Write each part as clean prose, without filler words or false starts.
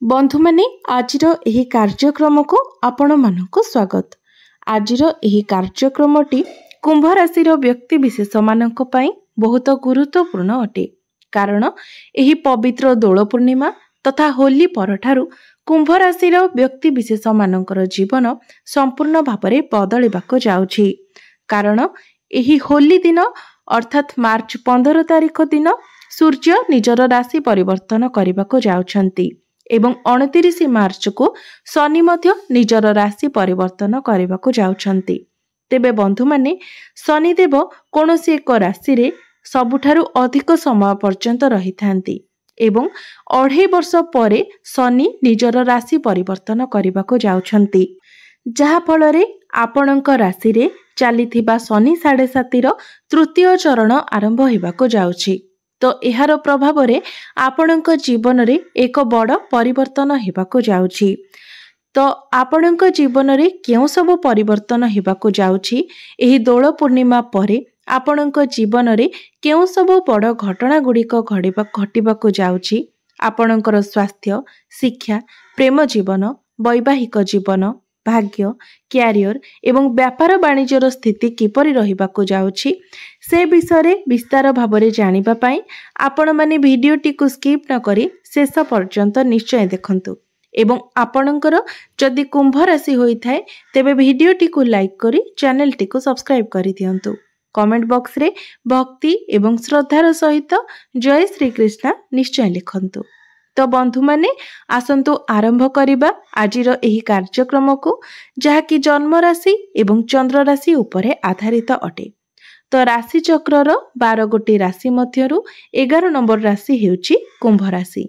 बंधु माने आजिर एही कार्यक्रम को आपण मानक स्वागत। आजिर एही कार्यक्रमटी कुंभ राशि व्यक्ति विशेष मानक पई बहुत गुरुत्वपूर्ण अटे। कारण एही पवित्र दोल पूर्णिमा तथा होली परठारु कुंभ राशि व्यक्ति विशेष मानकर जीवन संपूर्ण भाବରେ बदलिबाको जाउछि। कारण एही होली दिन अर्थात मार्च 15 तारिख दिन सूर्य निजर राशि परिवर्तन करने जाउछंती एवं 29 मार्च को शनि मध्य निजर राशि परिवर्तन करने जाउछंती। तेबे बंधु माने शनिदेव कौनसी एक राशि रे सबुठारु अधिक समय पर्यंत रही थांती एवं 2.5 वर्ष परे शनि निजर राशि परिवर्तन करने जाउछंती, जहा फलरे आपणक राशि रे चलीथिबा शनि 7.5 तृतीय चरण आरंभ होबाको जाउछि। तो एहार प्रभाव रे आपणक जीवन रे एक बड़ परिवर्तन हेबाको जाउछि। तो आपणक जीवन रे केउ सब परिवर्तन हेबाको जाउछि, एही दोल पूर्णिमा परे आपणक जीवन रे केउ सब बड़ घटना गुड़िक घटिबाको जाउछि। आपणकर स्वास्थ्य, शिक्षा, प्रेम जीवन, वैवाहिक जीवन, भाग्य, क्यारियर एवं व्यापार वाणिज्यर स्थिति किपरि रहिबाको जाउछि से विषय विस्तार भाବରେ जानिबा पई आपण माने भिडियोटी को स्किप न करी शेष पर्यंत निश्चय देखंतु एवं आपणकर जदि कुंभ राशि होई थाए तेबे भिडियोटी को लाइक करी चैनल टी को सब्सक्राइब करि दियंतु। कमेंट बॉक्स रे भक्ति एवं श्रद्धार सहित जय श्री कृष्ण निश्चय लिखंतु। तो बंधु माने आसंतु आरंभ करिबा आजिर एही कार्यक्रम को, जहाँकि जन्म राशि एवं चंद्र राशि उपरे आधारित अटे। तो राशि चक्रर 12 गोटी राशि मध्यरु 11 नंबर राशि हेउची कुंभ राशि।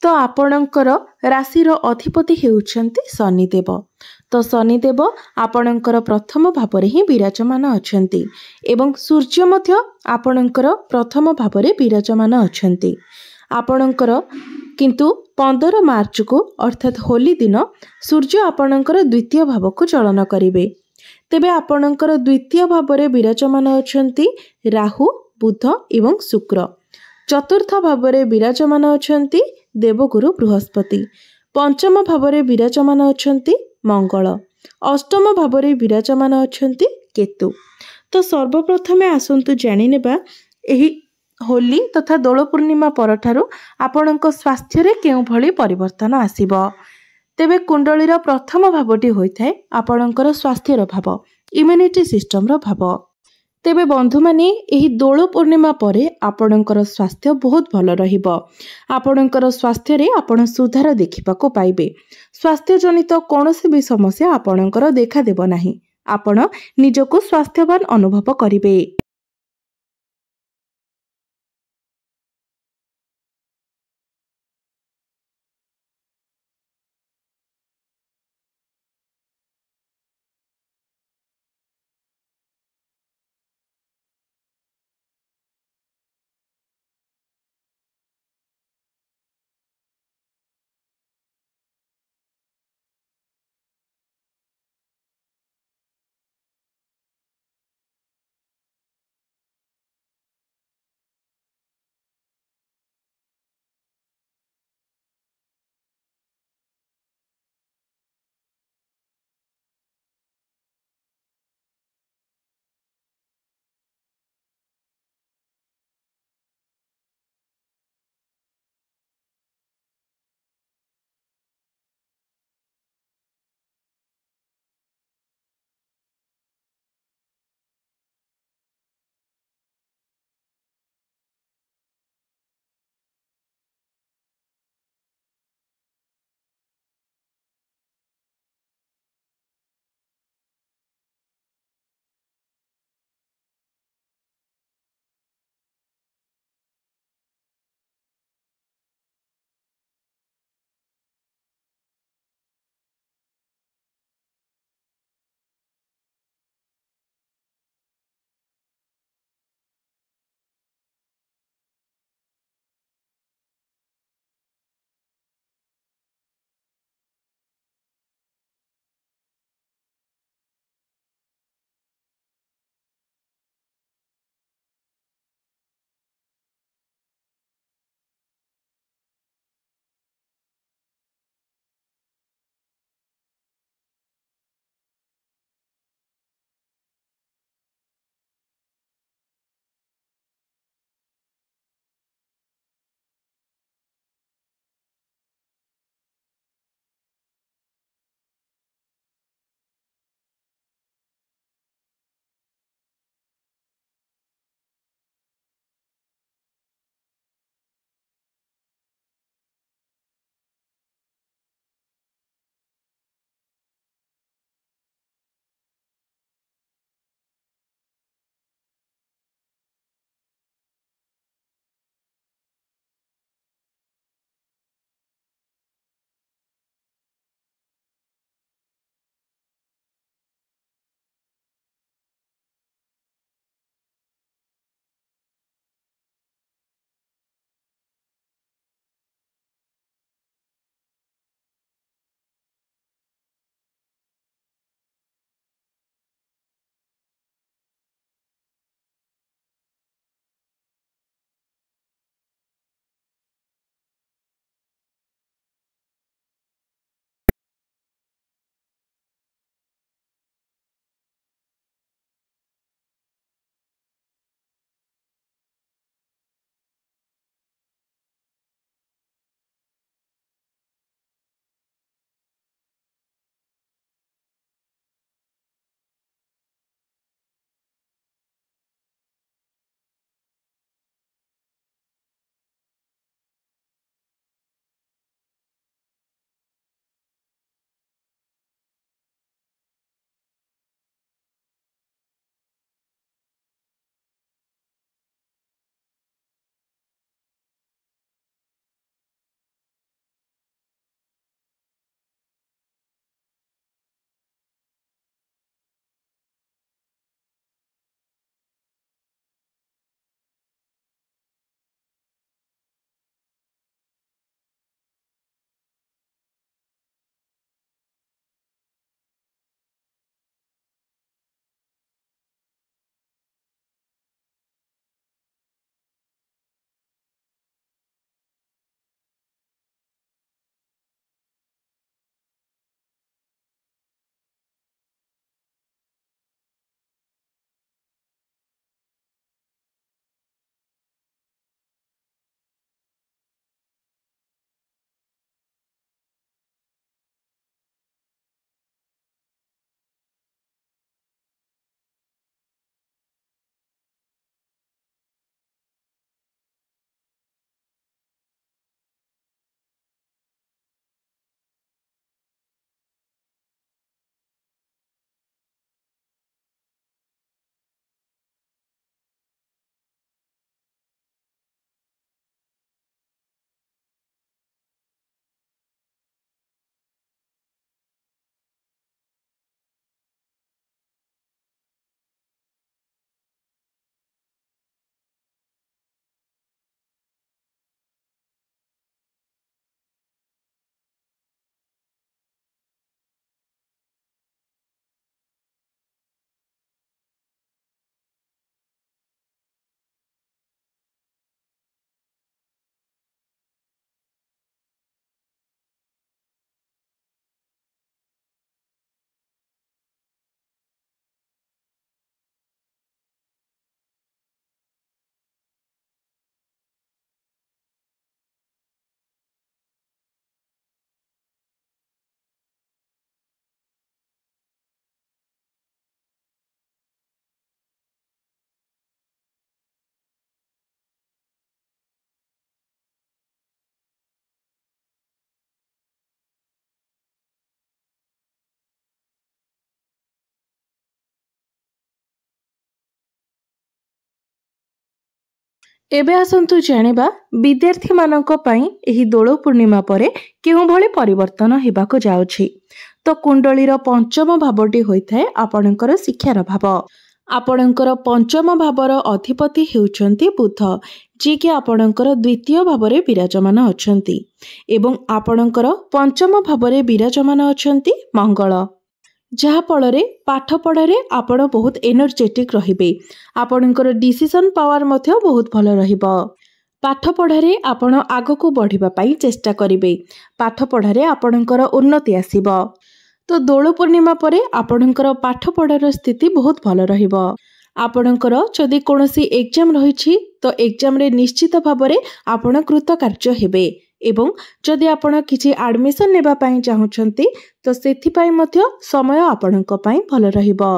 तो आपणकर राशिर अधिपति हेउछंती शनिदेव। तो शनिदेव आपणकर प्रथम भावरे ही विराजमान अछंती एवं सूर्य मध्य आपणकर प्रथम भावरे विराजमान अछंती। आपणकर किंतु 15 मार्च को अर्थात होली दिन सूर्य आपणकर द्वितीय भाव को चलन करिवे। तेबे आपणकर द्वितीय भावरे विराजमान अछंती राहु, बुध एवं शुक्र। चतुर्थ भावरे विराजमान अछंती देवगुरु बृहस्पति। पंचम भावरे विराजमान अछंती मंगल। अष्टम भावरे विराजमान अछंती केतु। तो सर्वप्रथमे आसंतु जानि नेबा एही होली तथा दोल पूर्णिमा परठारु आपणक स्वास्थ्य रे केउ भली परिवर्तन आसीबो। तेबे कुंडलीर प्रथम भावटी होइथाय आपणकर स्वास्थ्यर भाव, इम्यूनिटी सिस्टम रो भाव। तेबे बंधु माने एही दोल पूर्णिमा परे आपणकर स्वास्थ्य बहुत भल रहिबो। आपणकर स्वास्थ्य रे आपण सुधार देखिबाको पाइबे। स्वास्थ्य जनित कोनोसी भी समस्या आपणकर देखा देबो नाही। आपण निजको स्वास्थ्यवान अनुभव करिबे। एबे आसंतु जानिबा विद्यार्थी मानक पई एही दोल पूर्णिमा परे केउ भली परिवर्तन हेबाको जाउछि। तो कुंडलीर पंचम भावटी होइथाय आपणकर शिक्षार भाव। आपणकर पंचम भावर अधिपति हेउछन्ति बुध, जे कि आपणकर द्वितीय भावरे विराजमान अछन्ति एवं आपणकर पंचम भावरे विराजमान अछन्ति मंगल, जहा फଳରେ पाठ पढ़ारे आपण बहुत एनर्जेटिक रहिबे। आपणकर डिसिजन पावर मध्य बहुत भल रहिबो। पाठ पढ़ारे आपण आगको बढ़िबा पई चेष्टा करिबे। पाठ पढ़ारे आपणकर उन्नति आसीबो। तो दोल पूर्णिमा परे आपणकर पाठ पढ़ार स्थिति बहुत भल रहिबो। आपणकर जदि कोनोसी एग्जाम रहिछि तो एग्जाम रे निश्चित भाबरे आपण कृतकार्य हेबे एवं जदि आपण किछि एडमिशन नेबा पई चाहुछन्ति तो सेथि पई मध्य समय आपणक पई भल रहिबो।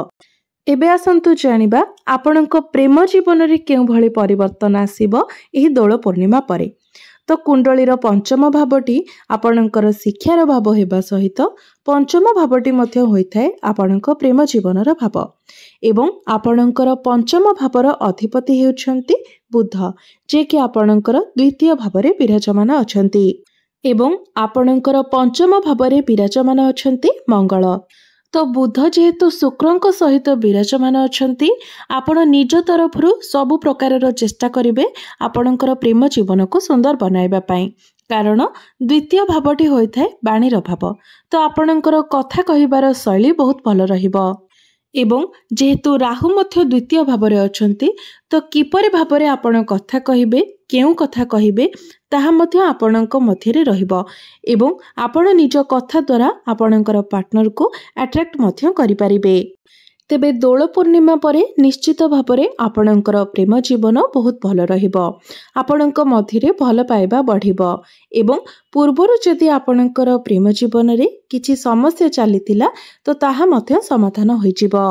एबे आसंतु जानिबा आपणक प्रेम जीवन रे केउ भली परिवर्तन आसीबो एही दोल पूर्णिमा परे। तो कुंडलीर पंचम भावटी आपणकर शिक्षार भाव हेबा सहित पंचम भावटी मध्य होइथाय आपणक प्रेम जीवनर भाव एवं आपणकर पंचम भावर अधिपति हेउछन्ति बुध, जे कि आपणकर द्वितीय भावरे विराजमान अछन्ति एवं आपणकर पंचम भावरे विराजमान अछन्ति मंगल। तो बुध जेहेतु शुक्रंक सहित विराजमान अछन्ति आपण निज तरफरु सबु प्रकारर चेष्टा करिवे आपणकर प्रेम जीवन को सुंदर बनाइबा पई, कारण द्वितीय भावटी होइथाय बाणीर भाव। तो आपणकर कथा कहिबार शैली बहुत भल रहिबो एवं जेहेतु राहु मध्य द्वितीय भावरे अछन्ति तो किपरि भावरे आपण कथा कहिबे, केउ कथा कहिबे ताहा मध्य आपणक मध्यरे रहिबो एवं आपण निज कथा द्वारा आपणकर पार्टनर को अट्रैक्ट मध्य करि परिबे। तेबे दोल पूर्णिमा परे निश्चित भावरे आपणकर प्रेम जीवन बहुत भल रहिबो। आपणक मध्यरे भल पाइबा बढ़िबो एवं पूर्वरु जदि आपणकर प्रेम जीवन रे किछि समस्या चलीथिला तो ताहा मध्य समाधान होइजिबो।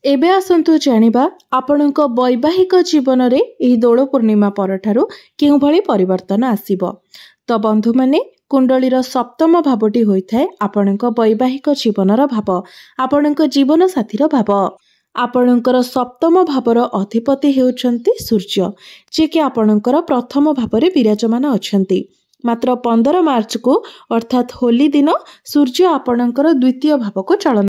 एबे आसंतु जानिबा आपणक वैवाहिक जीवन रे एही दोल पूर्णिमा परठारु केउ भली परिवर्तन आसीबो। तो बंधु माने कुंडलीर सप्तम भावटी होइथाय आपणक वैवाहिक जीवनर भाव, आपणक जीवन साथीर भाव। आपणकर सप्तम भावर अधिपति हेउछन्ति सूर्य, जे कि आपणकर प्रथम भावरे विराजमान अछन्ति। मात्र 15 मार्च को अर्थात होली दिन सूर्य आपणकर द्वितीय भाव को चलन